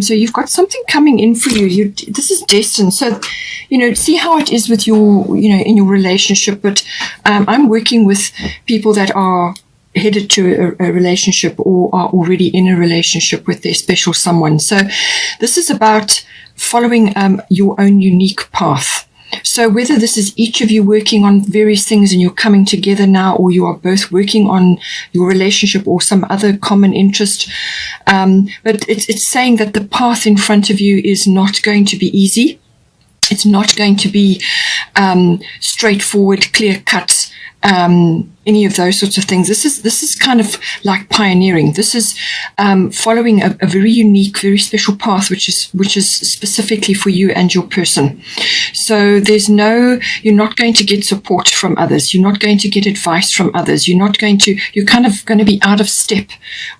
So you've got something coming in for you. This is destined. So, see how it is with your, in your relationship. But I'm working with people that are headed to a relationship or are already in a relationship with their special someone. So this is about following your own unique path. So whether this is each of you working on various things and you're coming together now, or you are both working on your relationship or some other common interest, but it's saying that the path in front of you is not going to be easy. It's not going to be straightforward, clear-cut, any of those sorts of things. This is kind of like pioneering. This is following a very unique, very special path, which is specifically for you and your person. So you're not going to get support from others. You're not going to get advice from others. You're kind of going to be out of step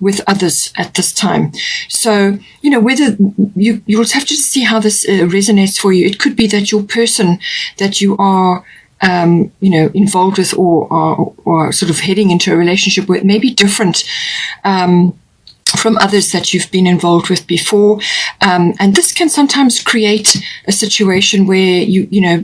with others at this time. So, whether you'll have to see how this resonates for you. It could be that your person that you are involved with or sort of heading into a relationship with may be different from others that you've been involved with before. And this can sometimes create a situation where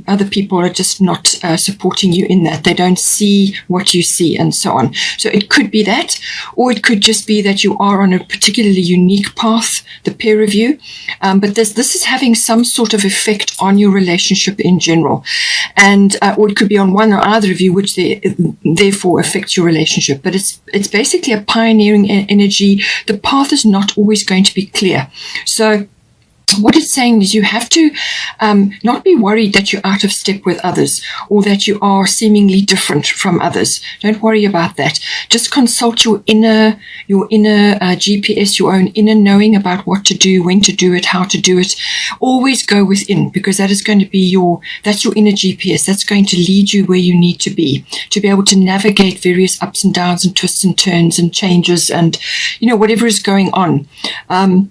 other people are just not supporting you in that. They don't see what you see and so on. So it could be that, or it could just be that you are on a particularly unique path, the pair of you. But this is having some sort of effect on your relationship in general. And, or it could be on one or other of you, which therefore affects your relationship. But it's basically a pioneering energy. The path is not always going to be clear. So what it's saying is you have to not be worried that you're out of step with others or that you are seemingly different from others. Don't worry about that. Just consult your inner GPS, your own inner knowing about what to do, when to do it, how to do it. Always go within, because that is going to be that's your inner GPS. That's going to lead you where you need to be able to navigate various ups and downs and twists and turns and changes and, whatever is going on.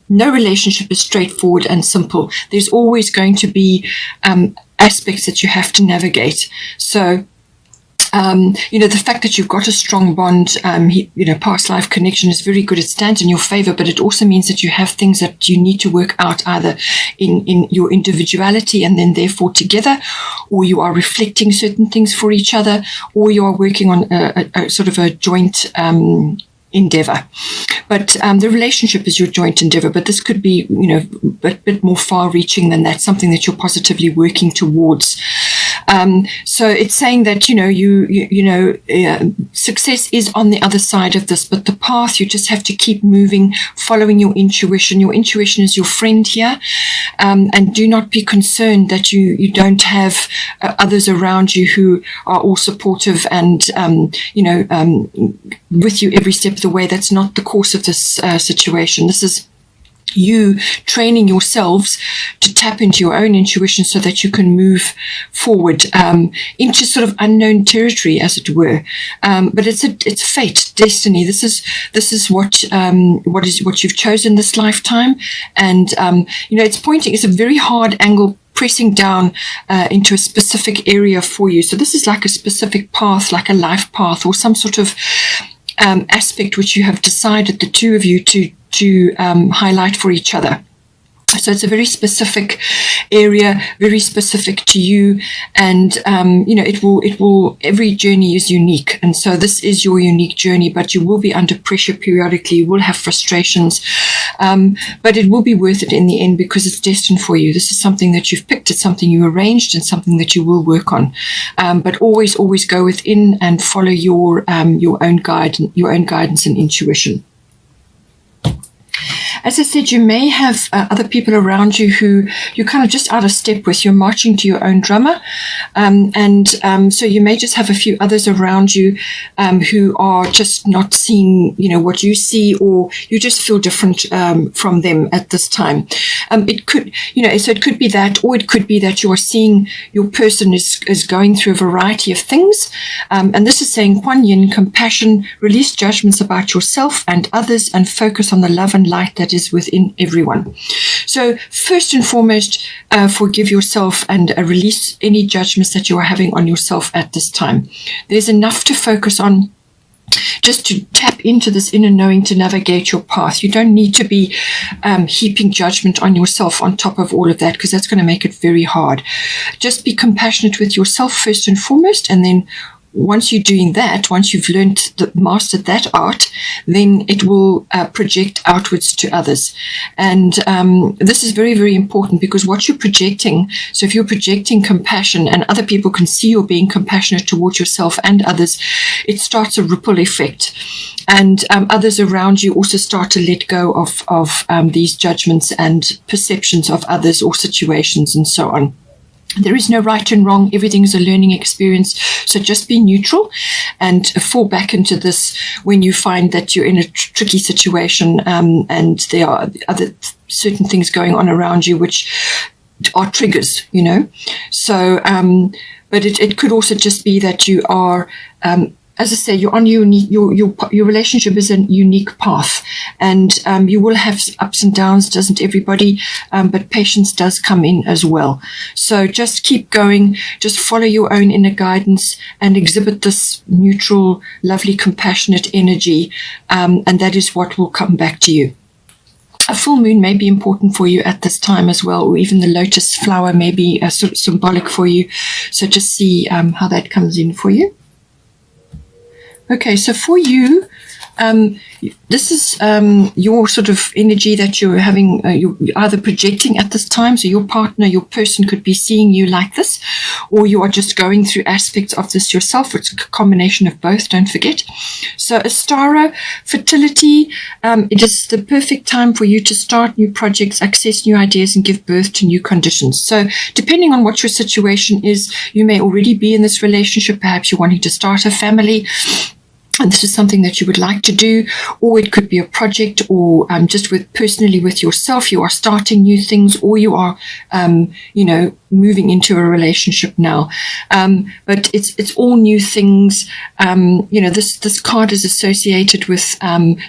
No relationship is straightforward and simple. There's always going to be aspects that you have to navigate. So, the fact that you've got a strong bond, past life connection is very good. It stands in your favor, but it also means that you have things that you need to work out either in your individuality and then therefore together, or you are reflecting certain things for each other, or you are working on a sort of a joint endeavor. But the relationship is your joint endeavor, but this could be, a bit more far reaching than that, something that you're positively working towards. So it's saying that, success is on the other side of this, but the path, you just have to keep moving, following your intuition. Your intuition is your friend here. And do not be concerned that you don't have others around you who are all supportive and, with you every step of the way. That's not the course of this situation. This is you training yourselves to tap into your own intuition so that you can move forward into sort of unknown territory, as it were. But it's fate, destiny. This is what you've chosen this lifetime, and it's a very hard angle pressing down into a specific area for you. So this is like a specific path, like a life path, or some sort of aspect which you have decided, the two of you, to highlight for each other. So it's a very specific area, very specific to you, and it will. Every journey is unique, and so this is your unique journey. But you will be under pressure periodically. You will have frustrations, but it will be worth it in the end because it's destined for you. This is something that you've picked. It's something you arranged, and something that you will work on. But always go within and follow your own guidance and intuition. As I said, you may have other people around you who you're kind of just out of step with. You're marching to your own drummer. So you may just have a few others around you who are just not seeing, what you see, or you just feel different from them at this time. It could, so it could be that, or it could be that you are seeing your person is going through a variety of things. And this is saying, Kuan Yin, compassion, release judgments about yourself and others, and focus on the love and light that is within everyone. So first and foremost, forgive yourself and release any judgments that you are having on yourself at this time. There's enough to focus on just to tap into this inner knowing to navigate your path. You don't need to be heaping judgment on yourself on top of all of that, because that's going to make it very hard. Just be compassionate with yourself first and foremost, and then once you're doing that, once you've mastered that art, then it will project outwards to others. And this is very, very important, because what you're projecting, so if you're projecting compassion and other people can see you're being compassionate towards yourself and others, it starts a ripple effect. And others around you also start to let go of these judgments and perceptions of others or situations and so on. There is no right and wrong. Everything is a learning experience. So just be neutral and fall back into this when you find that you're in a tricky situation and there are other certain things going on around you which are triggers, you know. So, but it could also just be that you are, as I say, you're on your relationship is a unique path, and you will have ups and downs, doesn't everybody? But patience does come in as well. So just keep going, just follow your own inner guidance and exhibit this neutral, lovely, compassionate energy, and that is what will come back to you. A full moon may be important for you at this time as well, or even the lotus flower may be sort of symbolic for you. So just see how that comes in for you. Okay, so for you, this is your sort of energy that you're having, you're either projecting at this time. So your partner, your person could be seeing you like this, or you are just going through aspects of this yourself. It's a combination of both, don't forget. So Astara, fertility, it is the perfect time for you to start new projects, access new ideas, and give birth to new conditions. So depending on what your situation is, you may already be in this relationship. Perhaps you're wanting to start a family, and this is something that you would like to do, or it could be a project, or just personally with yourself, you are starting new things, or you are, moving into a relationship now. But it's all new things. This card is associated with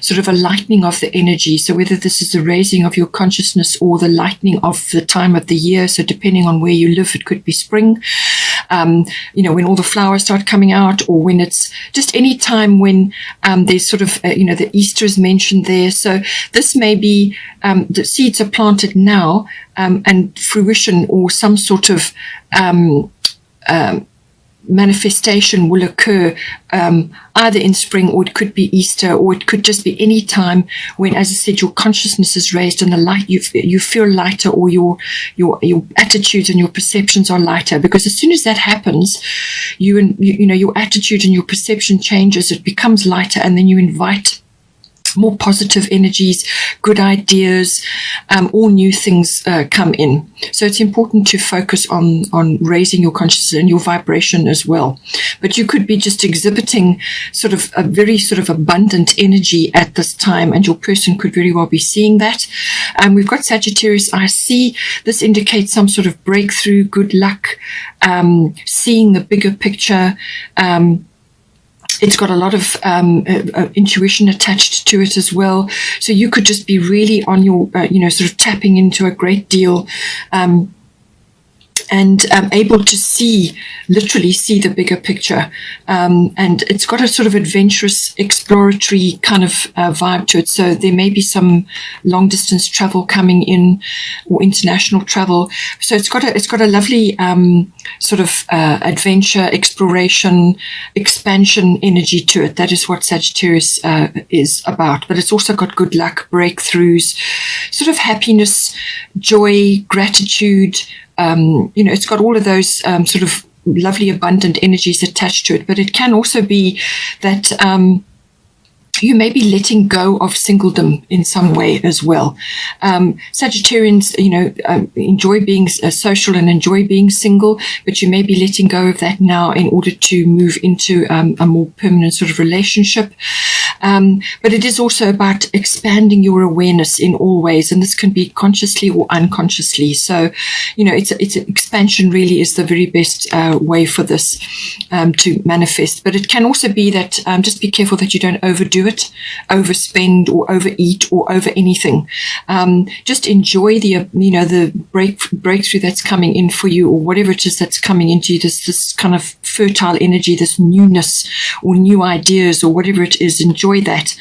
sort of a lightening of the energy. So whether this is the raising of your consciousness or the lightening of the time of the year. So depending on where you live, it could be spring. When all the flowers start coming out, or when it's just any time when there's sort of, the Easter is mentioned there. So this may be the seeds are planted now, and fruition or some sort of manifestation will occur either in spring, or it could be Easter, or it could just be any time when, as I said, your consciousness is raised and the light you feel lighter, or your attitudes and your perceptions are lighter. Because as soon as that happens, your attitude and your perception changes. It becomes lighter, and then you invite more positive energies, good ideas, all new things come in. So it's important to focus on raising your consciousness and your vibration as well. But you could be just exhibiting sort of a very sort of abundant energy at this time, and your person could very well be seeing that. We've got Sagittarius. I see this indicates some sort of breakthrough, good luck, seeing the bigger picture. It's got a lot of intuition attached to it as well. So you could just be really on your, sort of tapping into a great deal, and able to literally see the bigger picture. And it's got a sort of adventurous, exploratory kind of vibe to it. So there may be some long distance travel coming in, or international travel. So it's got a lovely sort of adventure, exploration, expansion energy to it. That is what Sagittarius is about. But it's also got good luck, breakthroughs, sort of happiness, joy, gratitude. It's got all of those sort of lovely, abundant energies attached to it. But it can also be that you may be letting go of singledom in some way as well. Sagittarians, enjoy being social and enjoy being single, but you may be letting go of that now in order to move into a more permanent sort of relationship. But it is also about expanding your awareness in all ways, and this can be consciously or unconsciously. So, it's expansion really is the very best way for this to manifest. But it can also be that just be careful that you don't overdo it, overspend or overeat or over anything. Just enjoy the breakthrough that's coming in for you, or whatever it is that's coming into you, this kind of fertile energy, this newness or new ideas or whatever it is. Enjoy that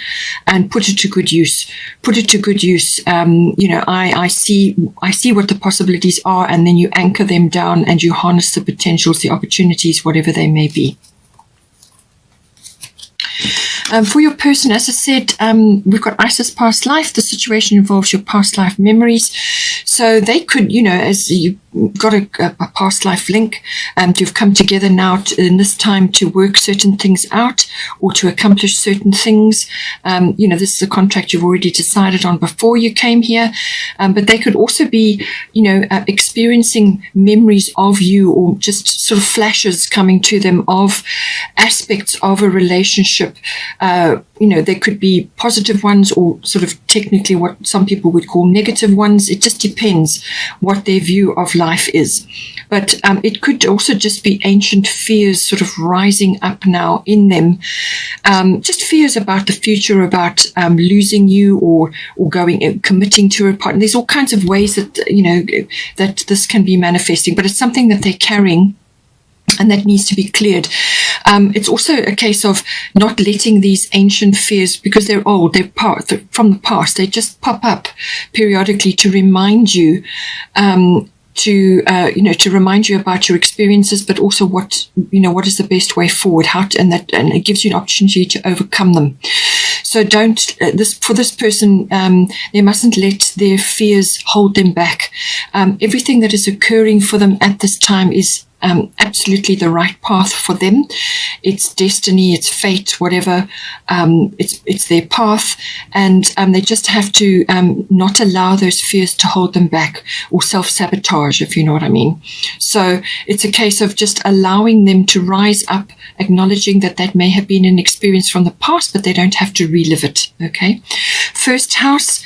and put it to good use. I see what the possibilities are, and then you anchor them down and you harness the potentials, the opportunities, whatever they may be. For your person, as I said, we've got Isis past life. The situation involves your past life memories. So they could, as you've got a past life link, you've come together now in this time to work certain things out or to accomplish certain things. This is a contract you've already decided on before you came here. But they could also be, experiencing memories of you, or just sort of flashes coming to them of aspects of a relationship. There could be positive ones, or sort of technically what some people would call negative ones. It just depends what their view of life is. But it could also just be ancient fears sort of rising up now in them. Just fears about the future, about losing you or committing to a partner. There's all kinds of ways that, that this can be manifesting, but it's something that they're carrying and that needs to be cleared. It's also a case of not letting these ancient fears, because they're old, they're from the past, they just pop up periodically to remind you, to remind you about your experiences, but also what is the best way forward, and it gives you an opportunity to overcome them. So for this person, they mustn't let their fears hold them back. Everything that is occurring for them at this time is absolutely the right path for them. It's destiny, it's fate, whatever. It's their path, and they just have to not allow those fears to hold them back or self-sabotage, if you know what I mean. So it's a case of just allowing them to rise up, acknowledging that may have been an experience from the past, but they don't have to relive it. Okay. First house.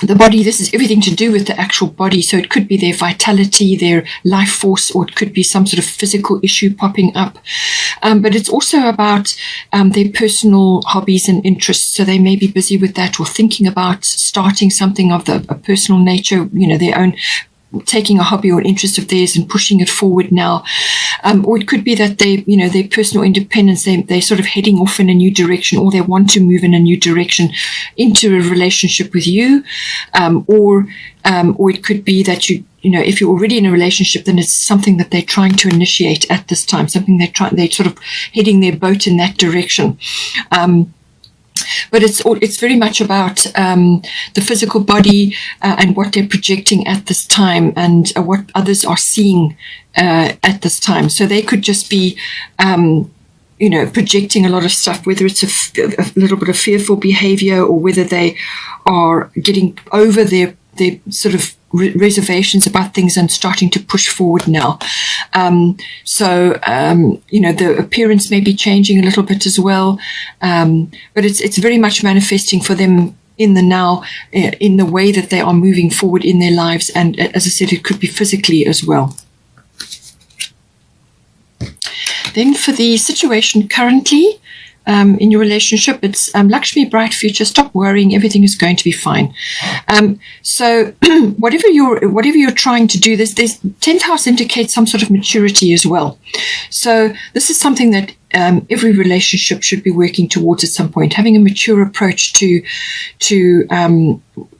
The body, this is everything to do with the actual body. So it could be their vitality, their life force, or it could be some sort of physical issue popping up. But it's also about their personal hobbies and interests. So they may be busy with that, or thinking about starting something of a personal nature, their own, taking a hobby or an interest of theirs and pushing it forward now. Or it could be that their personal independence, they're sort of heading off in a new direction, or they want to move in a new direction into a relationship with you. Or it could be that if you're already in a relationship, then it's something that they're trying to initiate at this time, something they're sort of heading their boat in that direction. But it's very much about the physical body and what they're projecting at this time, and what others are seeing at this time. So they could just be, projecting a lot of stuff, whether it's a little bit of fearful behavior, or whether they are getting over their sort of reservations about things and starting to push forward now. The appearance may be changing a little bit as well. But it's very much manifesting for them in the now, in the way that they are moving forward in their lives. And as I said, it could be physically as well. Then for the situation currently, in your relationship, it's Lakshmi, bright future. Stop worrying; everything is going to be fine. So, whatever you're trying to do, this 10th house indicates some sort of maturity as well. So, this is something that every relationship should be working towards at some point, having a mature approach to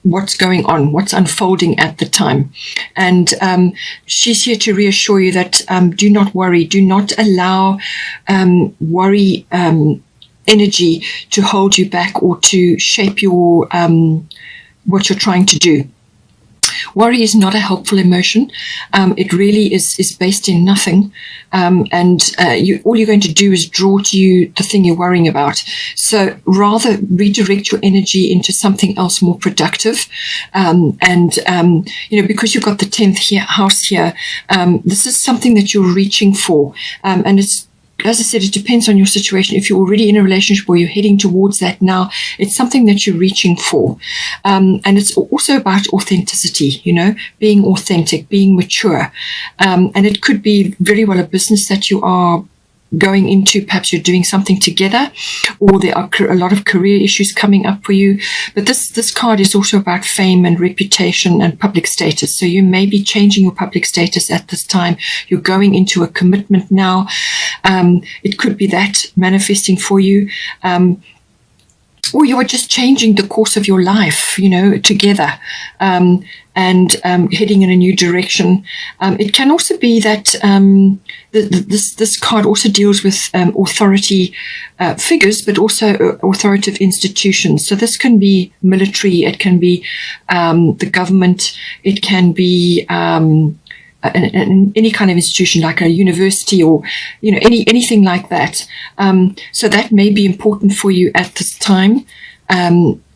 what's going on, what's unfolding at the time. And she's here to reassure you that do not worry, do not allow worry energy to hold you back or to shape your what you're trying to do. Worry is not a helpful emotion. It really is based in nothing. All you're going to do is draw to you the thing you're worrying about. So rather redirect your energy into something else more productive. Because you've got the 10th house here, this is something that you're reaching for. And as I said, it depends on your situation. If you're already in a relationship or you're heading towards that now, it's something that you're reaching for. And it's also about authenticity, being authentic, being mature. And it could be very well a business that you are going into. Perhaps you're doing something together, or there are a lot of career issues coming up for you. But this card is also about fame and reputation and public status. So you may be changing your public status at this time. You're going into a commitment now. It could be that manifesting for you. Or you are just changing the course of your life, together, and heading in a new direction. It can also be that this card also deals with authority figures, but also authoritative institutions. So this can be military, it can be the government, it can be any kind of institution like a university or anything like that. So that may be important for you at this time.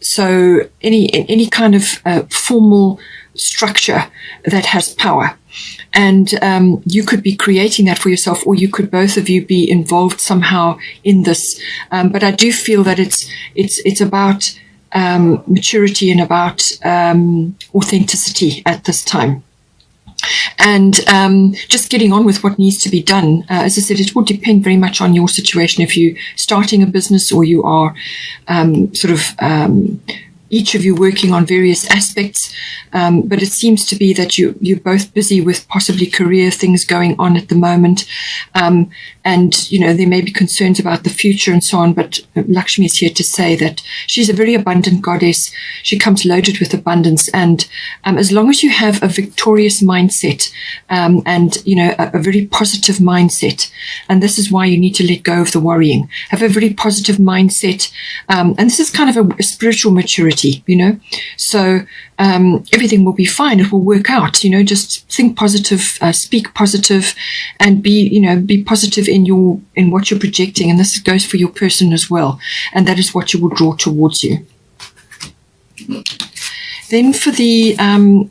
So any kind of formal structure that has power, and you could be creating that for yourself, or you could both of you be involved somehow in this. But I do feel that it's about maturity and about authenticity at this time. And just getting on with what needs to be done. As I said, it will depend very much on your situation. If you're starting a business, or you are each of you working on various aspects, but it seems to be that you're both busy with possibly career things going on at the moment, and there may be concerns about the future and so on. But Lakshmi is here to say that she's a very abundant goddess. She comes loaded with abundance, and as long as you have a victorious mindset, and a very positive mindset, and this is why you need to let go of the worrying. Have a very positive mindset, and this is kind of a spiritual maturity. So everything will be fine. It will work out. Just think positive, speak positive, and be positive in what you're projecting. And this goes for your person as well. And that is what you will draw towards you. Then for the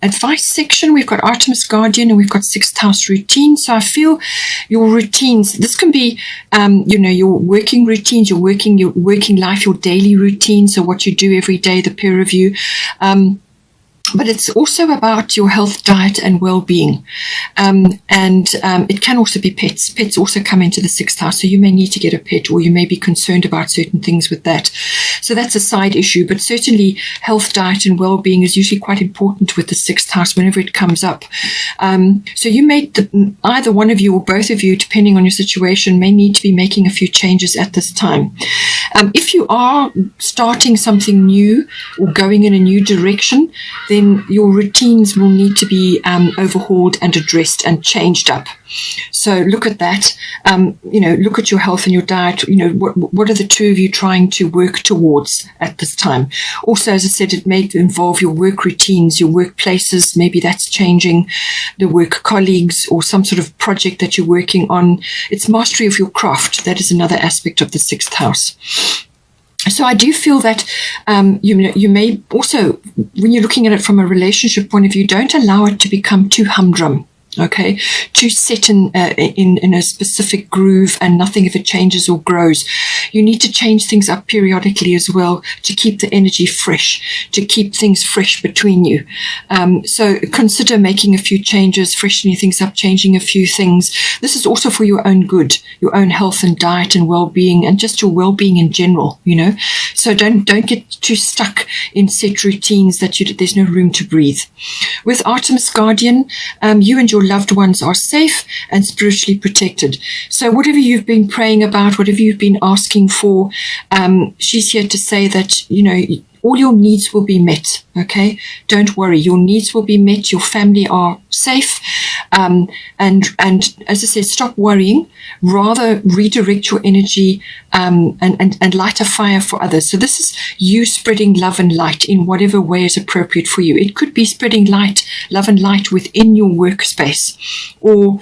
advice section, we've got Artemis Guardian and we've got sixth house routine. So I feel your routines, this can be, your working routines, your working life, your daily routine. So what you do every day, the peer review. But it's also about your health, diet, and well-being. And it can also be pets. Pets also come into the sixth house. So you may need to get a pet, or you may be concerned about certain things with that. So that's a side issue. But certainly health, diet, and well-being is usually quite important with the sixth house whenever it comes up. So you may, either one of you or both of you, depending on your situation, may need to be making a few changes at this time. If you are starting something new or going in a new direction, then your routines will need to be overhauled and addressed and changed up. So look at that. Look at your health and your diet. What are the two of you trying to work towards at this time? Also, as I said, it may involve your work routines, your workplaces. Maybe that's changing, the work colleagues, or some sort of project that you're working on. It's mastery of your craft. That is another aspect of the sixth house. So I do feel that you may also, when you're looking at it from a relationship point of view, don't allow it to become too humdrum. Okay, too set in a specific groove, and nothing if it changes or grows. You need to change things up periodically as well to keep the energy fresh, to keep things fresh between you. So consider making a few changes, freshening things up, changing a few things. This is also for your own good, your own health and diet and well-being, and just your well-being in general. So don't get too stuck in set routines that there's no room to breathe. With Artemis Guardian, you and your loved ones are safe and spiritually protected. So whatever you've been praying about, whatever you've been asking for, she's here to say that, all your needs will be met. Okay, don't worry, your needs will be met. Your family are safe, and as I said, stop worrying. Rather redirect your energy and light a fire for others. So this is you spreading love and light in whatever way is appropriate for you. It could be spreading love and light within your workspace, or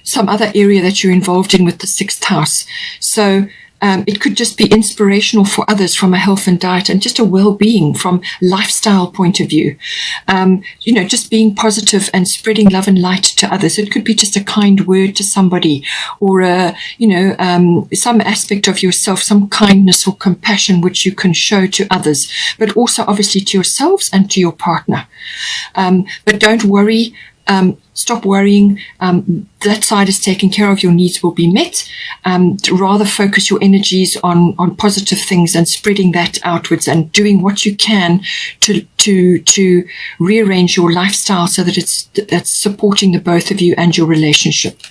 some other area that you're involved in with the sixth house. So It could just be inspirational for others from a health and diet and just a well-being from lifestyle point of view. Just being positive and spreading love and light to others. It could be just a kind word to somebody, or some aspect of yourself, some kindness or compassion which you can show to others, but also obviously to yourselves and to your partner. But don't worry. Stop worrying. That side is taken care of. Your needs will be met. To rather focus your energies on positive things and spreading that outwards and doing what you can to rearrange your lifestyle so that that's supporting the both of you and your relationship.